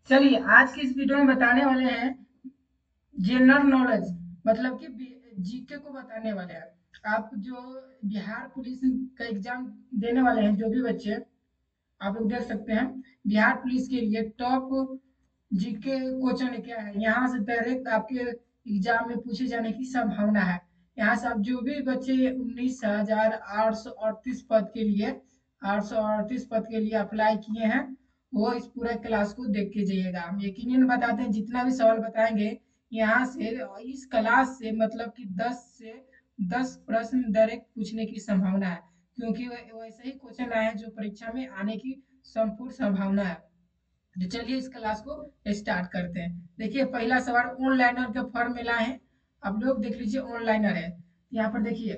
चलिए आज की इस वीडियो में बताने वाले हैं जनरल नॉलेज, मतलब कि जीके को बताने वाले हैं। आप जो बिहार पुलिस का एग्जाम देने वाले हैं, जो भी बच्चे, आप लोग देख सकते हैं। बिहार पुलिस के लिए टॉप जीके क्वेश्चन क्या है, यहाँ से डायरेक्ट आपके एग्जाम में पूछे जाने की संभावना है। यहाँ से आप जो भी बच्चे 19,838 पद के लिए 838 पद के लिए अप्लाई किए हैं, वो इस पूरे क्लास को देख के जाइएगा। हम यकीनन बताते हैं, जितना भी सवाल बताएंगे यहाँ से, इस क्लास से मतलब कि 10 प्रश्न डायरेक्ट पूछने की संभावना है, क्योंकि वैसे ही क्वेश्चन आए हैं जो परीक्षा में आने की संपूर्ण संभावना है। तो चलिए इस क्लास को स्टार्ट करते हैं। देखिए पहला सवाल ऑनलाइनर के फॉर्मूला है, आप लोग देख लीजिए। ऑनलाइनर है, यहाँ पर देखिए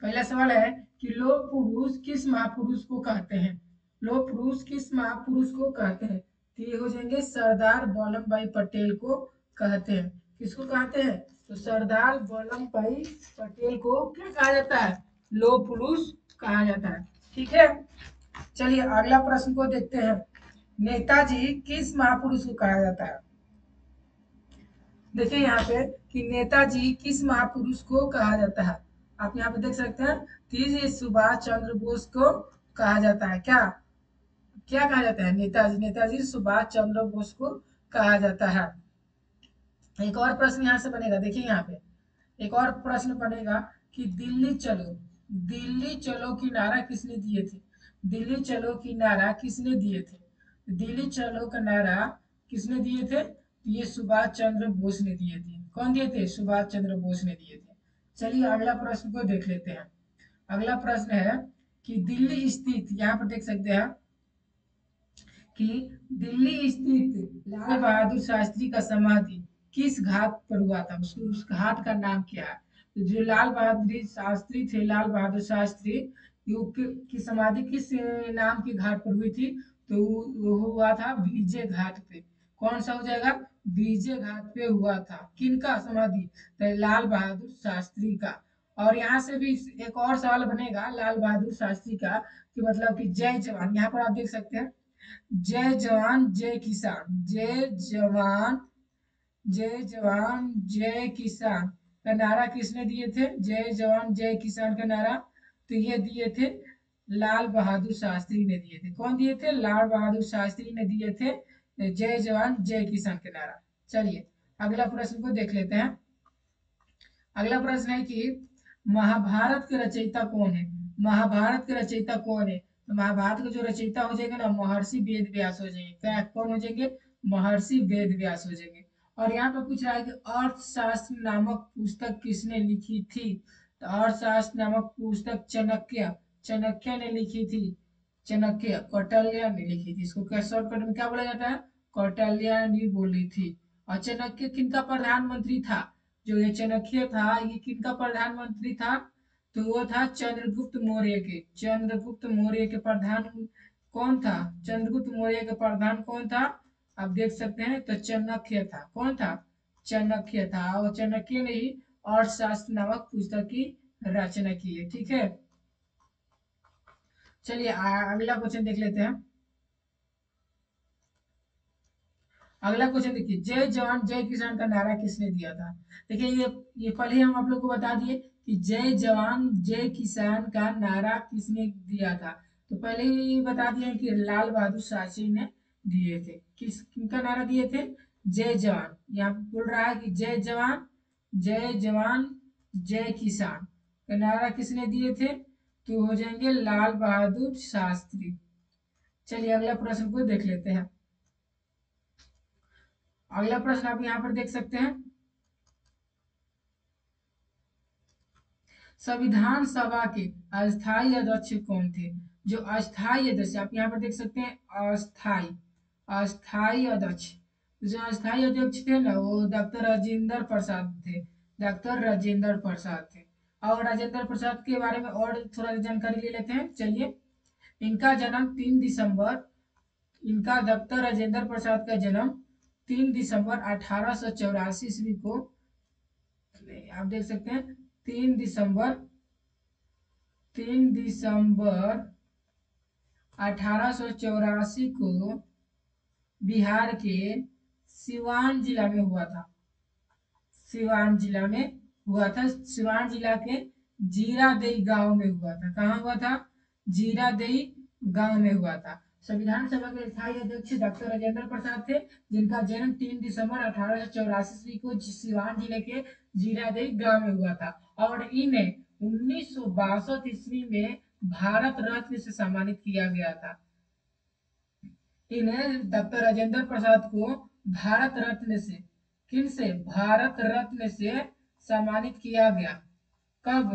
पहला सवाल है कि लोह पुरुष किस महापुरुष को कहते हैं। लोह पुरुष किस महापुरुष को कहते हैं, तो ये हो जाएंगे सरदार वल्लभ भाई पटेल को कहते हैं। किसको कहते हैं, तो सरदार वल्लभ भाई पटेल को क्या कहा जाता है, लोह पुरुष कहा जाता है। ठीक है, चलिए अगला प्रश्न को देखते हैं। नेताजी किस महापुरुष को कहा जाता है। देखिए यहाँ पे कि नेताजी किस महापुरुष को कहा जाता है। आप यहाँ पे देख सकते हैं, तीज सुभाष चंद्र बोस को कहा जाता है। क्या क्या कहा जाता है, नेताजी सुभाष चंद्र बोस को कहा जाता है। एक और प्रश्न यहाँ से बनेगा, देखिए यहाँ पे एक और प्रश्न बनेगा कि दिल्ली चलो की नारा किसने दिए थे। दिल्ली चलो की नारा किसने दिए थे, दिल्ली चलो का नारा किसने दिए थे, ये सुभाष चंद्र बोस ने दिए थे। कौन दिए थे, सुभाष चंद्र बोस ने दिए थे। चलिए अगला प्रश्न को देख लेते हैं। अगला प्रश्न है कि दिल्ली स्थित, यहाँ पर देख सकते हैं कि दिल्ली स्थित लाल बहादुर शास्त्री का समाधि किस घाट पर हुआ था, उस घाट का नाम क्या है। तो जो लाल बहादुर शास्त्री थे, लाल बहादुर शास्त्री की समाधि किस नाम के घाट पर हुई थी, तो वो हुआ था विजय घाट पे। कौन सा हो जाएगा, विजय घाट पे हुआ था। किनका समाधि, तो लाल बहादुर शास्त्री का। और यहाँ से भी एक और सवाल बनेगा लाल बहादुर शास्त्री का, कि मतलब कि जय जवान, यहाँ पर आप देख सकते हैं जय जवान जय किसान, जय जवान जय किसान का नारा किसने दिए थे, जय जवान जय किसान का नारा, तो ये दिए थे लाल बहादुर शास्त्री ने दिए थे। कौन दिए थे, लाल बहादुर शास्त्री ने दिए थे जय जवान जय किसान के नारा। चलिए अगला प्रश्न को देख लेते हैं। अगला प्रश्न है कि महाभारत के रचयिता कौन है। महाभारत के रचयिता कौन है, तो महाभारत के जो रचयिता हो जाएंगे ना, महर्षि वेद व्यास हो जाएंगे। क्या कौन हो जाएंगे, महर्षि वेद व्यास हो जाएंगे। और यहाँ पर पूछ रहा है कि अर्थशास्त्र नामक पुस्तक किसने लिखी थी, तो अर्थशास्त्र नामक पुस्तक चाणक्य ने लिखी थी। चाणक्य, कौटिल्य ने लिखी थी। इसको क्या शॉर्टकट में क्या बोला जाता है, कौटिल्य ने बोली थी। और चाणक्य किनका प्रधानमंत्री था, जो ये चाणक्य था ये किनका प्रधानमंत्री था, तो वो था चंद्रगुप्त मौर्य के। चंद्रगुप्त मौर्य के प्रधान कौन था, चंद्रगुप्त मौर्य के प्रधान कौन था, आप देख सकते हैं, तो चाणक्य था। कौन था, चाणक्य था। और चाणक्य ने ही अर्थशास्त्र नामक पुस्तक की रचना की है। ठीक है, चलिए अगला क्वेश्चन देख लेते हैं। अगला क्वेश्चन देखिए, जय जवान जय किसान का नारा किसने दिया था। देखिए ये पहले हम आप लोग को बता दिए कि जय जवान जय किसान का नारा किसने दिया था। तो पहले ही बता दिए कि लाल बहादुर शास्त्री ने दिए थे। किनका नारा दिए थे, जय जवान। यहाँ बोल रहा है कि जय जवान जय किसान का नारा किसने दिए थे, तो हो जाएंगे लाल बहादुर शास्त्री। चलिए अगला प्रश्न को देख लेते हैं। अगला प्रश्न आप यहाँ पर देख सकते हैं, संविधान सभा के अस्थायी अध्यक्ष कौन थे। जो अस्थायी अध्यक्ष, आप यहाँ पर देख सकते हैं अस्थायी अस्थायी अध्यक्ष, जो अस्थायी अध्यक्ष थे ना, वो डॉक्टर राजेंद्र प्रसाद थे। डॉक्टर राजेंद्र प्रसाद थे। और राजेंद्र प्रसाद के बारे में और थोड़ा जानकारी ले लेते हैं। चलिए, इनका जन्म 3 दिसंबर, इनका डॉक्टर राजेंद्र प्रसाद का जन्म 3 दिसंबर 1884 ईस्वी को, आप देख सकते हैं 3 दिसंबर 3 दिसंबर 1884 को बिहार के सिवान जिला में हुआ था। सिवान जिला में हुआ था। सिवान जिला के जीरादेई गांव में हुआ था। कहाँ हुआ था? जीरादेई गांव में हुआ था। संविधान सभा के स्थायी अध्यक्ष डॉक्टर राजेंद्र प्रसाद थे, जिनका जन्म 3 दिसंबर 1884 ईस्वी को सिवान जिले के जीरादेई गांव में हुआ था और इन्हें 1962 ईस्वी में भारत रत्न से सम्मानित किया गया था। इन्हें डॉक्टर राजेंद्र प्रसाद को भारत रत्न से, किन से? भारत रत्न से सम्मानित किया गया। कब?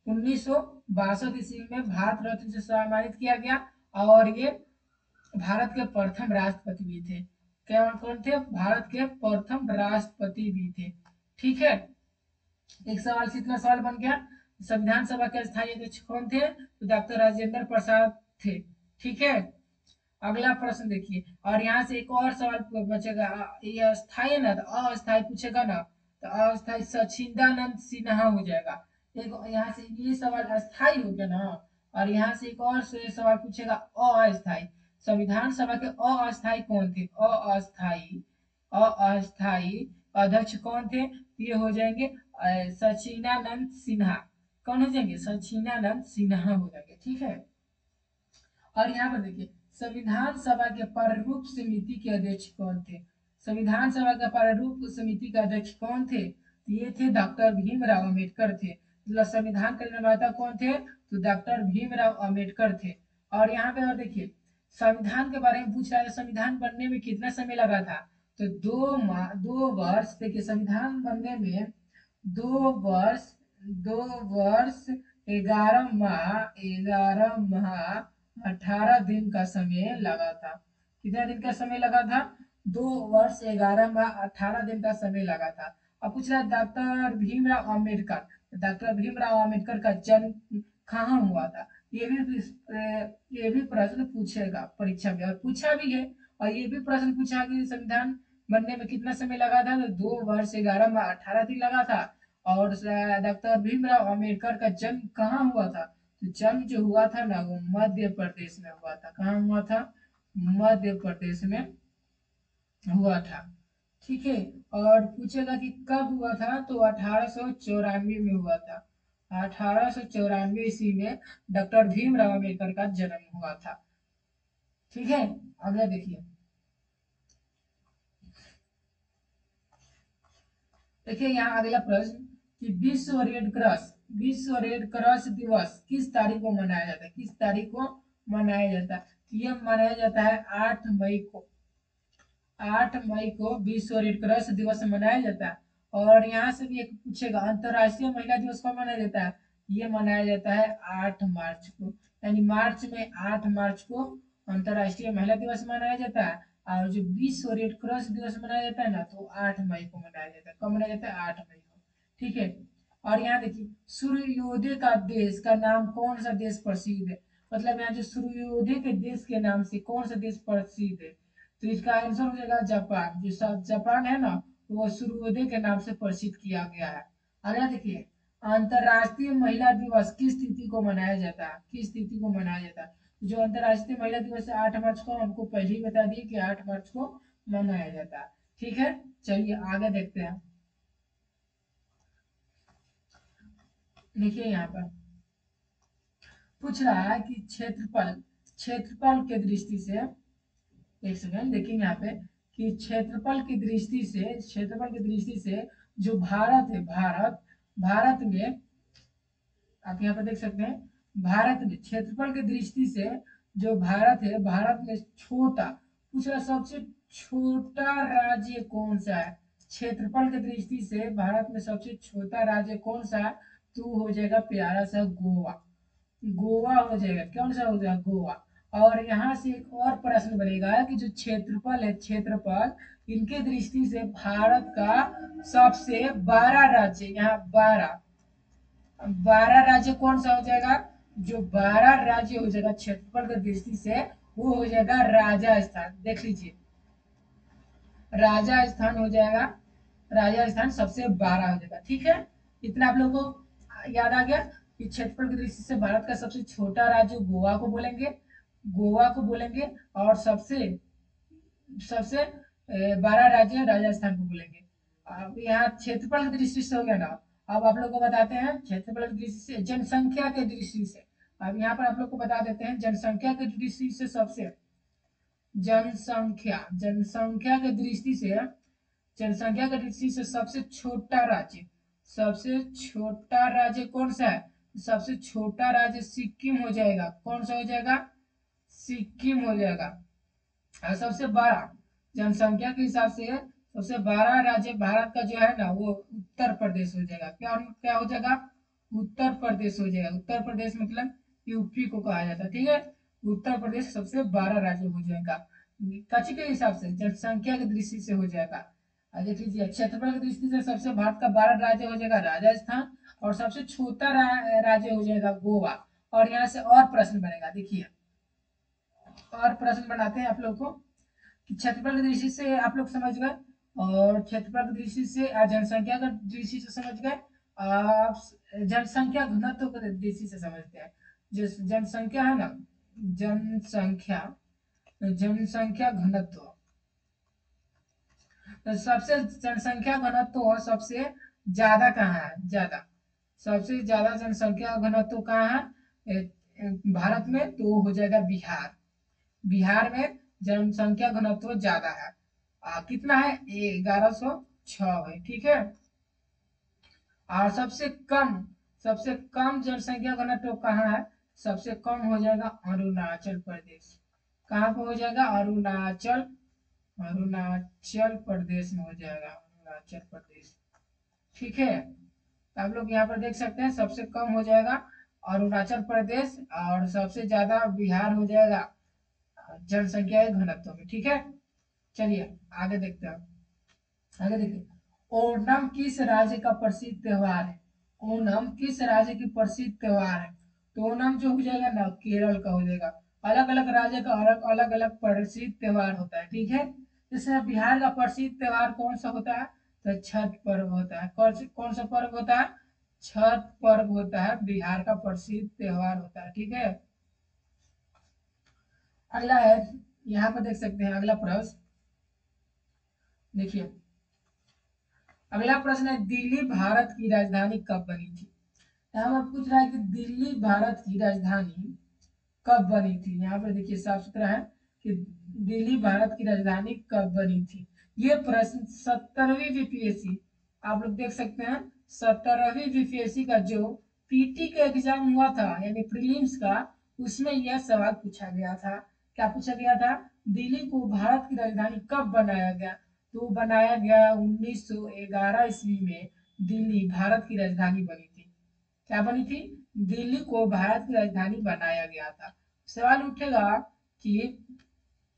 1962 ईस्वी में भारत रत्न से सम्मानित किया गया और ये भारत के प्रथम राष्ट्रपति भी थे। क्या कौन थे? भारत के प्रथम राष्ट्रपति भी थे। ठीक है, एक सवाल से इतना सवाल बन गया। संविधान सभा के स्थायी अध्यक्ष कौन थे? तो डॉक्टर राजेंद्र प्रसाद थे। ठीक है, अगला प्रश्न देखिए। और यहाँ से एक और सवाल बचेगा। ये अस्थाई है ना, तो अस्थाई पूछेगा ना, तो अस्थाई सचिदानंद सिन्हा हो जाएगा। एक यहाँ से ये सवाल अस्थाई हो गया ना, और यहाँ से एक और से सवाल पूछेगा अस्थाई। संविधान सभा के अस्थाई कौन थे? अस्थाई अध्यक्ष कौन थे? ये हो जाएंगे सचिदानंद सिन्हा। कौन हो जाएंगे? सचिदानंद सिन्हा हो जाएंगे। ठीक है, और यहाँ पर देखिए संविधान सभा के प्रारूप समिति के अध्यक्ष कौन थे? संविधान सभा के प्रारूप समिति के अध्यक्ष कौन थे? तो ये थे डॉक्टर भीमराव अम्बेडकर थे। मतलब संविधान के निर्माता कौन थे? तो डॉक्टर भीमराव अम्बेडकर थे। और यहाँ पे और देखिए संविधान के बारे में पूछ रहा है, संविधान बनने में कितना समय लगा था? तो 2 वर्ष। देखिए संविधान बनने में 2 वर्ष, 2 वर्ष 11 माह 18 दिन का समय लगा था। कितना दिन का समय लगा था? 2 वर्ष 11 माह 18 दिन का समय लगा था। अब पूछ रहा है डॉक्टर भीमराव अम्बेडकर। डॉक्टर भीमराव अम्बेडकर का जन्म कहाँ हुआ था? ये भी प्रश्न पूछेगा परीक्षा में, और पूछा भी है। और ये भी प्रश्न पूछा कि संविधान बनने में कितना समय लगा था? तो 2 वर्ष 11 माह 18 दिन लगा था। और डॉक्टर भीमराव अम्बेडकर का जन्म कहाँ हुआ था? तो जन्म जो हुआ था ना, वो मध्य प्रदेश में हुआ था। कहाँ हुआ था? मध्य प्रदेश में हुआ था। ठीक है, और पूछेगा कि कब हुआ था? तो 1894 में हुआ था। 1894 ईस्वी में डॉक्टर भीमराव अम्बेडकर का जन्म हुआ था। ठीक है, अगला देखिए। देखिए यहाँ अगला प्रश्न कि विश्व रेड क्रॉस दिवस किस तारीख को मनाया जाता है? किस तारीख को मनाया जाता है? तो ये मनाया जाता है 8 मई को। 8 मई को विश्व रेड क्रॉस दिवस मनाया जाता है। और यहाँ से भी एक पूछेगा अंतरराष्ट्रीय महिला दिवस कब मनाया जाता है? ये मनाया जाता है 8 मार्च को। यानी मार्च में 8 मार्च को अंतरराष्ट्रीय महिला दिवस मनाया जाता है। और जो विश्व रेड क्रॉस दिवस मनाया जाता है ना, तो 8 मई को मनाया जाता है। कब मनाया जाता है? 8 मई को। ठीक है, और यहाँ देखिए सूर्योदय का देश का नाम कौन सा देश प्रसिद्ध है? मतलब यहाँ जो सूर्योदय के देश के नाम से कौन सा देश प्रसिद्ध है? तो इसका आंसर हो जाएगा जापान। जो जापान है ना, वो सूर्योदय के नाम से प्रसिद्ध किया गया है। अगला देखिए अंतरराष्ट्रीय महिला दिवस किस तिथि को मनाया जाता है? किस तिथि को मनाया जाता है? जो अंतरराष्ट्रीय महिला दिवस है 8 मार्च को, हमको पहले ही बता दिए कि 8 मार्च को मनाया जाता है। ठीक है, चलिए आगे देखते हैं। देखिए यहाँ पर पूछ रहा है कि क्षेत्रफल के दृष्टि से, एक सेकंड देखिए यहाँ पे कि क्षेत्रफल की दृष्टि से जो भारत है, भारत में आप यहाँ पे देख सकते हैं भारत में क्षेत्रफल की दृष्टि से जो भारत है, भारत में छोटा, पूछ रहा सबसे छोटा राज्य कौन सा है? क्षेत्रफल की दृष्टि से भारत में सबसे छोटा राज्य कौन सा है? तो हो जाएगा प्यारा सा गोवा। गोवा हो जाएगा। कौन सा हो जाएगा? गोवा। और यहाँ से एक और प्रश्न बनेगा कि जो क्षेत्रफल है, क्षेत्रफल इनके दृष्टि से भारत का सबसे 12 राज्य, यहाँ 12 राज्य कौन सा हो जाएगा? जो 12 राज्य हो जाएगा क्षेत्रफल की दृष्टि से, वो हो जाएगा राजस्थान। देख लीजिए राजस्थान हो जाएगा। राजस्थान सबसे 12 हो जाएगा। ठीक है, इतना आप लोगों को याद आ गया कि क्षेत्रफल की दृष्टि से भारत का सबसे छोटा राज्य गोवा को बोलेंगे, गोवा को बोलेंगे। और सबसे सबसे 12 राज्य राजस्थान को बोलेंगे। अब यहाँ क्षेत्रफल की दृष्टि से हो गया ना। अब आप लोग को बताते हैं क्षेत्रफल की दृष्टि से, जनसंख्या की दृष्टि से। अब यहाँ पर आप लोग को बता देते हैं जनसंख्या की दृष्टि से सबसे, जनसंख्या जनसंख्या की दृष्टि से, जनसंख्या की दृष्टि से सबसे छोटा राज्य, सबसे छोटा राज्य कौन सा है? सबसे छोटा राज्य सिक्किम हो जाएगा। कौन सा हो जाएगा? सिक्किम हो जाएगा। और सबसे बड़ा जनसंख्या के हिसाब से सबसे बड़ा राज्य भारत का जो है ना, वो उत्तर प्रदेश हो जाएगा। क्या क्या हो जाएगा? उत्तर प्रदेश हो जाएगा। उत्तर प्रदेश मतलब यूपी को कहा जाता है, ठीक है। उत्तर प्रदेश सबसे बड़ा राज्य हो जाएगा कच्छ के हिसाब से, जनसंख्या की दृष्टि से हो जाएगा। देख लीजिए क्षेत्रफल की दृष्टि से सबसे भारत का बड़ा राज्य हो जाएगा राजस्थान, और सबसे छोटा राज्य हो जाएगा गोवा। और यहाँ से और प्रश्न बनेगा, देखिए और प्रश्न बनाते हैं आप लोग को कि क्षेत्रफल की दृष्टि से आप लोग समझ गए, और क्षेत्रफल की दृष्टि से जनसंख्या की दृष्टि से समझ गए। आप जनसंख्या घनत्व की दृष्टि से समझते हैं। जो जनसंख्या है ना, जनसंख्या जनसंख्या घनत्व, तो सबसे जनसंख्या घनत्व सबसे ज्यादा कहाँ है? ज्यादा, सबसे ज्यादा जनसंख्या घनत्व कहाँ है? भारत में तो हो जाएगा बिहार। बिहार में जनसंख्या घनत्व ज्यादा है। कितना है? 1106 है, ठीक है। और सबसे कम जनसंख्या घनत्व कहाँ है? सबसे कम हो जाएगा अरुणाचल प्रदेश। कहाँ पे हो जाएगा? अरुणाचल प्रदेश में हो जाएगा, अरुणाचल प्रदेश, ठीक है। तो आप लोग यहाँ पर देख सकते हैं सबसे कम हो जाएगा अरुणाचल प्रदेश, और सबसे ज्यादा बिहार हो जाएगा जनसंख्या घनत्व में, ठीक है। चलिए आगे देखते हैं। आगे देखिए, ओणम किस राज्य का प्रसिद्ध त्योहार है? ओणम किस राज्य की प्रसिद्ध त्योहार है? तो ओणम जो हो जाएगा ना, केरल का हो जाएगा। अलग अलग राज्य का अलग अलग अलग प्रसिद्ध त्योहार होता है, ठीक है। जैसे बिहार का प्रसिद्ध त्योहार कौन सा होता है? तो छठ पर्व होता है। कौन सा पर्व होता है? छठ पर्व होता है, बिहार का प्रसिद्ध त्योहार होता है, ठीक है। अगला है, यहाँ पर देख सकते हैं अगला प्रश्न, देखिए अगला प्रश्न है, दिल्ली भारत की राजधानी कब बनी थी? यहाँ पर पूछ रहा है कि दिल्ली भारत की राजधानी कब बनी थी। यहाँ पर देखिए साफ सुथरा है कि दिल्ली भारत की राजधानी कब बनी थी। ये प्रश्न 17वीं बीपीएससी, आप लोग देख सकते हैं 17वीं बीपीएससी का जो पीटी का एग्जाम हुआ था, यानी प्रीलिम्स का, उसमें यह सवाल पूछा गया था। क्या पूछा गया था? दिल्ली को भारत की राजधानी कब बनाया गया? तो बनाया गया 1911 ईस्वी में, दिल्ली भारत की राजधानी बनी थी। क्या बनी थी? दिल्ली को भारत की राजधानी बनाया गया था। सवाल उठेगा कि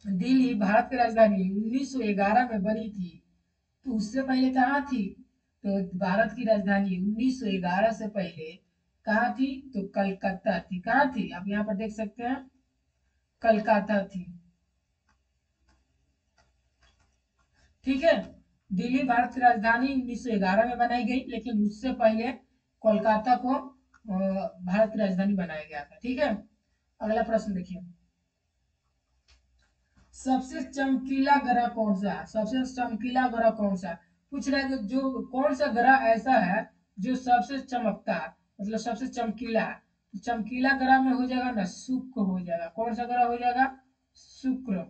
दिल्ली भारत की राजधानी 1911 में बनी थी, तो उससे पहले कहाँ थी? तो भारत की राजधानी 1911 से पहले कहाँ थी? तो कलकत्ता थी। कहाँ थी? आप यहाँ पर देख सकते हैं, कलकत्ता थी, ठीक है। दिल्ली भारत की राजधानी 1911 में बनाई गई, लेकिन उससे पहले कोलकाता को भारत की राजधानी बनाया गया था, ठीक है। अगला प्रश्न देखिए, सबसे चमकीला ग्रह कौन सा है? सबसे चमकीला ग्रह कौन सा है? पूछ रहा है कि जो कौन सा ग्रह ऐसा है जो सबसे चमकता है, मतलब सबसे चमकीला है। तो चमकीला ग्रह में हो जाएगा ना, शुक्र हो जाएगा। कौन सा ग्रह हो जाएगा? शुक्र,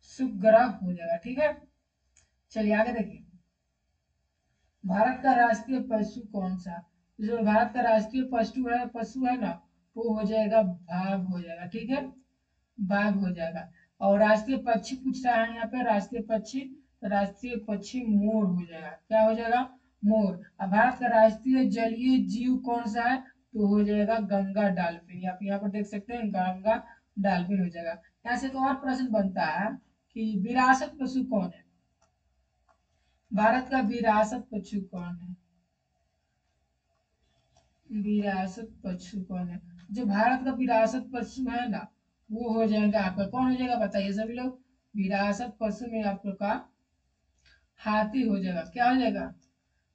शुक्र ग्रह हो जाएगा, ठीक है। चलिए आगे देखिए, भारत का राष्ट्रीय पशु कौन सा? जो भारत का राष्ट्रीय पशु है ना, वो हो जाएगा बाघ हो जाएगा, ठीक है। बाघ हो जाएगा। और राष्ट्रीय पक्षी पूछ रहा है यहाँ पे, राष्ट्रीय पक्षी, तो राष्ट्रीय पक्षी मोर हो जाएगा। क्या हो जाएगा? मोर। अब भारत का राष्ट्रीय जलीय जीव कौन सा है? तो हो जाएगा गंगा डाल्फिन। आप यहाँ पर देख सकते हैं गंगा डाल्फिन हो जाएगा। यहाँ से एक और प्रश्न बनता है कि विरासत पशु कौन है? भारत का विरासत पशु कौन है? विरासत पशु कौन है? जो भारत का विरासत पशु है ना, वो हो जाएगा आपका, कौन हो जाएगा बताइए सभी लोग। विरासत पशु में आप लोग का हाथी हो जाएगा। क्या हो जाएगा?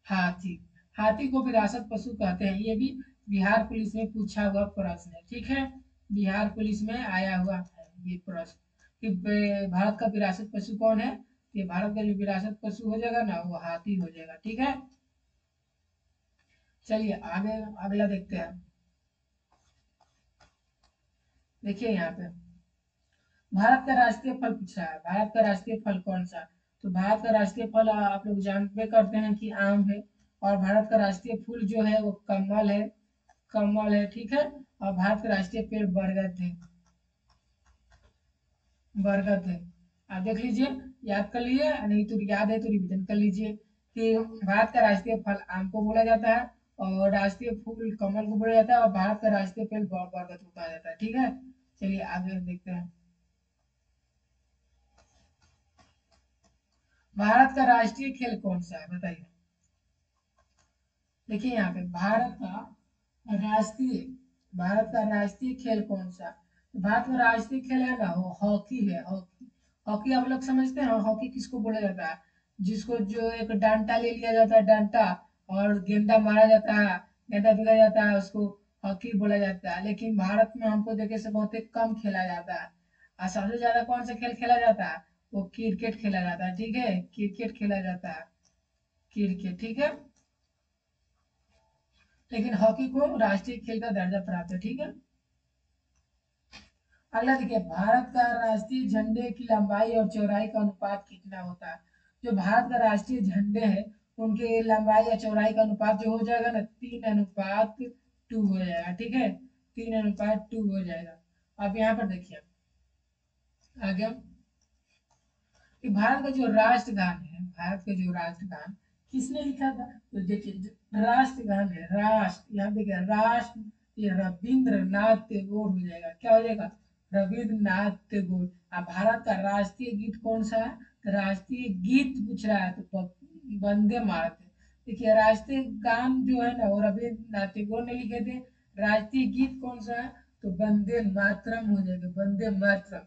हाथी। हाथी को विरासत पशु कहते हैं। ये भी बिहार पुलिस में पूछा हुआ प्रश्न है, ठीक है। बिहार पुलिस में आया हुआ है ये प्रश्न। कि भारत का विरासत पशु कौन है, ये भारत का जो विरासत पशु हो जाएगा ना वो हाथी हो जाएगा, ठीक है। चलिए आगे अगला देखते हैं। देखिए यहाँ पे भारत का राष्ट्रीय फल पूछा है, भारत का राष्ट्रीय फल कौन सा। तो भारत का राष्ट्रीय फल आप लोग जानते करते हैं कि आम है। और भारत का राष्ट्रीय फूल जो है वो कमल है, कमल है, ठीक है। और भारत का राष्ट्रीय पेड़ बरगद है, बरगद है। आप देख लीजिए, याद कर लीजिए, नहीं तो याद है तो रिवीजन कर लीजिए कि भारत का राष्ट्रीय फल आम को बोला जाता है, और राष्ट्रीय फूल कमल को बोला जाता है, और भारत का राष्ट्रीय पेड़ बरगद को कहा जाता है, ठीक है। चलिए आगे देखते हैं। भारत का राष्ट्रीय खेल कौन सा है बताइए। देखिए यहाँ पे राष्ट्रीय भारत का राष्ट्रीय खेल कौन सा। तो भारत का राष्ट्रीय खेल है ना वो हॉकी है, हॉकी। हॉकी आप लोग समझते हैं हॉकी किसको बोला जाता है, जिसको जो एक डंडा ले लिया जाता है, डंडा, और गेंदा मारा जाता है, गेंदा फेंका जाता है, उसको हॉकी बोला जाता है। लेकिन भारत में हमको देखे से बहुत ही कम खेला जाता है। और सबसे ज्यादा कौन सा खेल खेला जाता है, वो क्रिकेट खेला जाता है, ठीक है, क्रिकेट खेला जाता है, क्रिकेट, ठीक है। लेकिन हॉकी को राष्ट्रीय खेल का दर्जा प्राप्त है, ठीक है। अगला देखिए, भारत का राष्ट्रीय झंडे की लंबाई और चौड़ाई का अनुपात कितना होता है। जो भारत का राष्ट्रीय झंडे है उनके लंबाई या चौड़ाई का अनुपात जो हो जाएगा ना 3:2 हो जाएगा, ठीक है, 3:2 हो जाएगा। अब यहाँ पर देखिए आगे कि भारत का जो राष्ट्रगान है, भारत का जो राष्ट्रगान किसने लिखा था। तो देखिए राष्ट्रगान है, राष्ट्र, यहाँ देखिए राष्ट्र, ये रविंद्रनाथ टैगोर हो जाएगा, क्या हो जाएगा, रविंद्रनाथ टैगोर। अब भारत का राष्ट्रीय गीत कौन सा है, तो राष्ट्रीय गीत पूछ रहा है तो वंदे मातरम। देखिए राष्ट्रीय गान जो है ना वो रविंद्रनाथ टैगोर ने लिखे थे। राष्ट्रीय गीत कौन सा है, तो वंदे मातरम हो जाएगा, वंदे मातरम।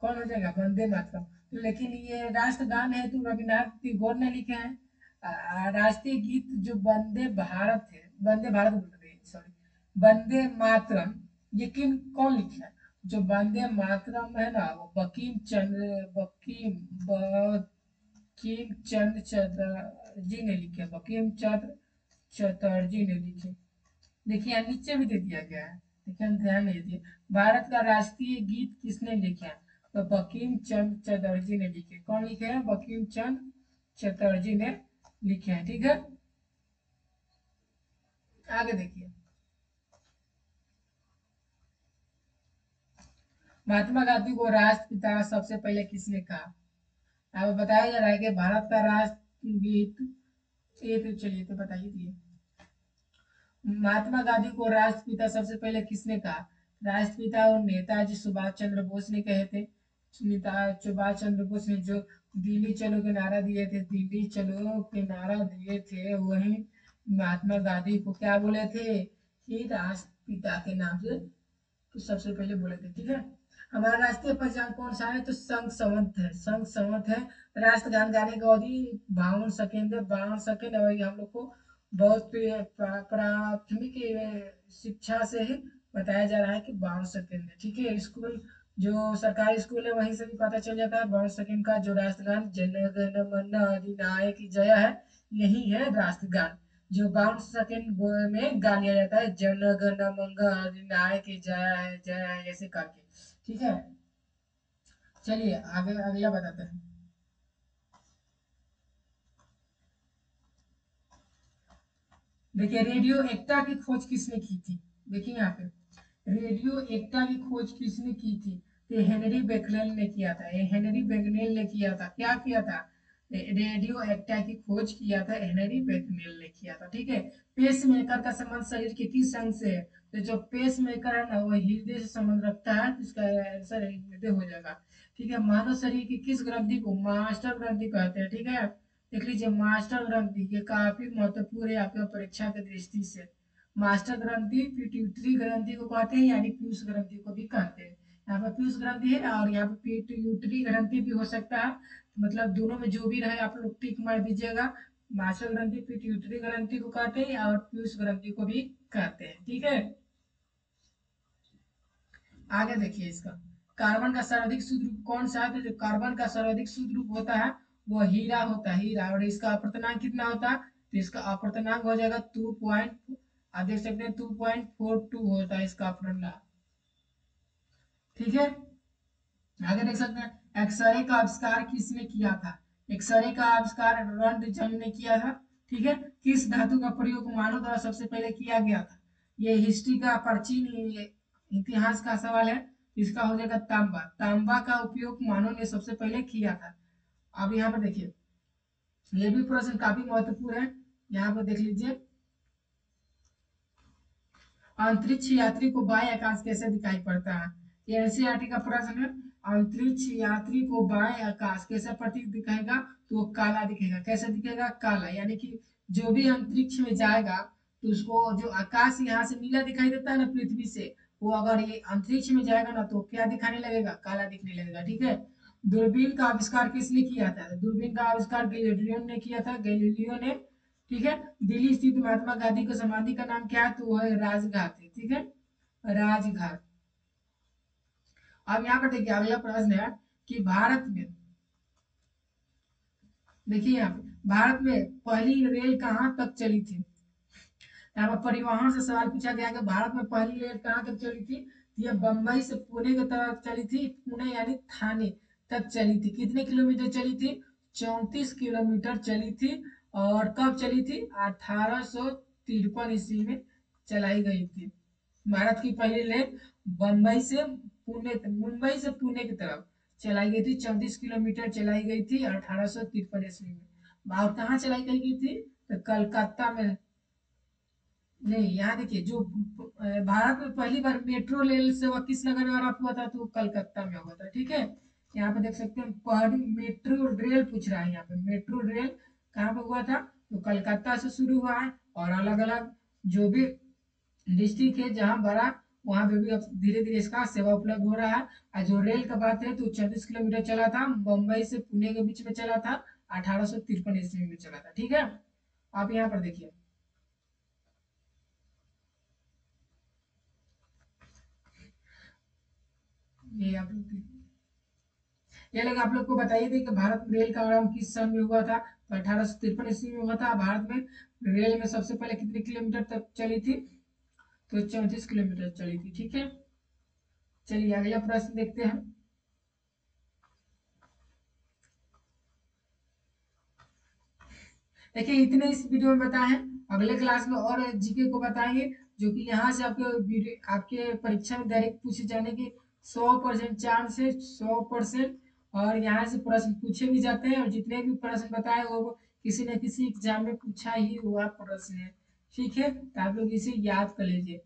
कौन हो जाएगा, वंदे मातरम। तो लेकिन ये राष्ट्रगान है तो रविन्द्रनाथ टैगोर ने लिखे हैं। राष्ट्रीय गीत जो वंदे भारत है, वंदे भारत बोल रहे हैं सॉरी, वंदे मातरम, ये किन कौन लिखे हैं। जो वंदे मातरम है ना वो बंकिम चंद्र चटर्जी ने लिखे, बंकिम चंद्र चटर्जी ने लिखे। देखिए यहाँ नीचे भी दे दिया गया है, देखिए हम ध्यान नहीं दिए। भारत का राष्ट्रीय गीत किसने लिखे हैं, तो बंकिम चंद्र चटर्जी ने लिखे। कौन लिखे हैं, बंकिम चंद्र चटर्जी ने लिखे हैं, ठीक है। आगे देखिए, महात्मा गांधी को राष्ट्रपिता सबसे पहले किसने कहा। अब बताया जा रहा है कि भारत का राष्ट्रगीत, ये तो चलिए तो बताइए दिए। महात्मा गांधी को राष्ट्रपिता सबसे पहले किसने कहा। राष्ट्रपिता और नेताजी सुभाष चंद्र बोस ने कहे थे। नेता सुभाष चंद्र बोस ने जो दिल्ली चलो के नारा दिए थे, दिल्ली चलो के नारा दिए थे, वही महात्मा गांधी को क्या बोले थे कि राष्ट्रपिता के नाम से तो सबसे पहले बोले थे, ठीक है। हमारा राष्ट्रीय पहचान कौन सा है, तो संघ संवत है, संघ संवत है। राष्ट्रगान गाने का अवधि 52 सेकेंड है, 52 सेकेंड। और ये हम लोग को बहुत प्राथमिक शिक्षा से ही बताया जा रहा है कि 52 सेकेंड है, ठीक है। स्कूल जो सरकारी स्कूल है वहीं से भी पता चल जाता है 52 सेकेंड का। जो राष्ट्रगान जन गण मन अधिनायक जय है, यही है राष्ट्रगान, जो 52 सेकेंड में गा लिया जाता है, जन गण मन अधिनायक जय है, जय है, ऐसे करके, ठीक है। चलिए आगे अगला बताते हैं। देखिए रेडियो एक्टा की खोज किसने की थी। देखिए यहाँ पे रेडियो एक्टा की खोज किसने की थी, तो हेनरी बेकनेल ने किया था। ये हेनरी बेकनेल ने किया था, क्या किया था, रेडियो एक्टा की खोज किया था, हेनरी बेकनेल ने किया था, ठीक है। पेस मेकर का संबंध शरीर के किस अंग से है, तो जो पेस मेकर है ना वो हृदय से संबंध रखता है, तो इसका आंसर हृदय हो जाएगा, ठीक है। मानव शरीर की किस ग्रंथि को मास्टर ग्रंथि कहते हैं, ठीक है। देख लीजिए मास्टर ग्रंथि ये काफी महत्वपूर्ण है आपके परीक्षा की दृष्टि से। मास्टर ग्रंथि पिट्यूटरी ग्रंथि को कहते हैं, यानी पीयूष ग्रंथि को भी कहते हैं। यहाँ पे पीयूष ग्रंथि है और यहाँ पे पिट्यूटरी ग्रंथि भी हो सकता है, मतलब दोनों में जो भी रहे आप लोग टिक मार दीजिएगा। मास्टर ग्रंथि पिट्यूटरी ग्रंथि को कहते हैं और पीयूष ग्रंथि को भी कहते हैं, ठीक है। आगे देखिए इसका कार्बन का सर्वाधिक शुद्ध रूप कौन सा है? तो जो कार्बन का सर्वाधिक शुद्ध रूप होता है वो हीरा होता है, हीरा। और इसका अपर्तनांक कितना होता है? तो इसका अपर्तनांक हो जाएगा 2 आप देख सकते हैं 2.42 होता है इसका अपर्तनांक। ठीक है, आगे देख सकते हैं एक्सरे का आविष्कार किसने किया था? एक्सरे का आविष्कार रंटजन ने किया था। ठीक है, किस धातु का प्रयोग मानव द्वारा सबसे पहले किया गया था? ये हिस्ट्री का प्राचीन इतिहास का सवाल है। इसका हो जाएगा तांबा। तांबा का उपयोग मानव ने सबसे पहले किया था। अब यहाँ पर देखिए, ये भी प्रश्न काफी महत्वपूर्ण है, यहाँ पर देख लीजिए। अंतरिक्ष यात्री को बाएं आकाश कैसे दिखाई पड़ता है? ये एनसीईआरटी का प्रश्न है। अंतरिक्ष यात्री को बाएं आकाश कैसे प्रतीक दिखाएगा? तो वो काला दिखेगा। कैसे दिखेगा? काला। यानी कि जो भी अंतरिक्ष में जाएगा तो उसको जो आकाश यहाँ से नीला दिखाई देता है ना पृथ्वी से, वो अगर ये अंतरिक्ष में जाएगा ना तो क्या दिखाने लगेगा? काला दिखने लगेगा। ठीक है, दूरबीन का आविष्कार किसने किया था? दूरबीन का आविष्कार गैलीलियो ने किया था, गैलीलियो ने। ठीक है, दिल्ली स्थित महात्मा गांधी की समाधि का नाम क्या है? तो वो है राजघाट है। ठीक है, राजघाट। अब यहाँ पर देखिए अगला प्रश्न है कि भारत में, देखिए यहाँ पे भारत में पहली रेल कहाँ तक चली थी? यहाँ पर परिवहन से सवाल पूछा गया कि भारत में पहली रेल कहाँ तक चली थी? तो ये बम्बई से पुणे की तरफ चली थी। पुणे यानी थाने तक चली थी। कितने किलोमीटर चली थी? 34 किलोमीटर चली थी। और कब चली थी? 1853 ईस्वी में चलाई गई थी। भारत की पहली रेल बम्बई से पुणे, मुंबई से पुणे की तरफ चलाई गई थी। 34 किलोमीटर चलाई गई थी 1853 ईस्वी में। और कहाँ चलाई गई थी? तो कलकत्ता में। नहीं, यहाँ देखिए जो भारत में पहली बार मेट्रो रेल सेवा किस नगर में आरंभ हुआ था? तो कलकत्ता में हुआ था। ठीक है, यहाँ पे देख सकते हैं पहली मेट्रो रेल पूछ रहा है। यहाँ पे मेट्रो रेल कहाँ पे हुआ था? तो कलकत्ता से शुरू हुआ है। और अलग अलग जो भी डिस्ट्रिक्ट है जहाँ बड़ा, वहां पे भी अब धीरे धीरे इसका सेवा उपलब्ध हो रहा है। और जो रेल का बात है तो 34 किलोमीटर चला था, मुंबई से पुणे के बीच में चला था, 1853 ईस्वी में चला था। ठीक है, आप यहाँ पर देखिए, ये आप लोग ये लोग आप लोग को बताइए थे कि भारत में रेल का आरंभ किस सन में हुआ था? तो 1853 ईस्वी में हुआ था। भारत में रेल में सबसे पहले कितने किलोमीटर तक चली थी? तो 34 किलोमीटर चली थी। ठीक है, चलिए अगला प्रश्न देखते हैं। देखिए इतने इस वीडियो में बताए हैं, अगले क्लास में और जीके को बताएंगे, जो कि यहाँ से आपके वीडियो आपके परीक्षा में डायरेक्ट पूछे जाने की 100% चांस है, 100%। और यहाँ से प्रश्न पूछे भी जाते हैं, और जितने भी प्रश्न बताए वो किसी न किसी एग्जाम में पूछा ही हुआ प्रश्न है। ठीक है, तो आप लोग इसे याद कर लीजिए।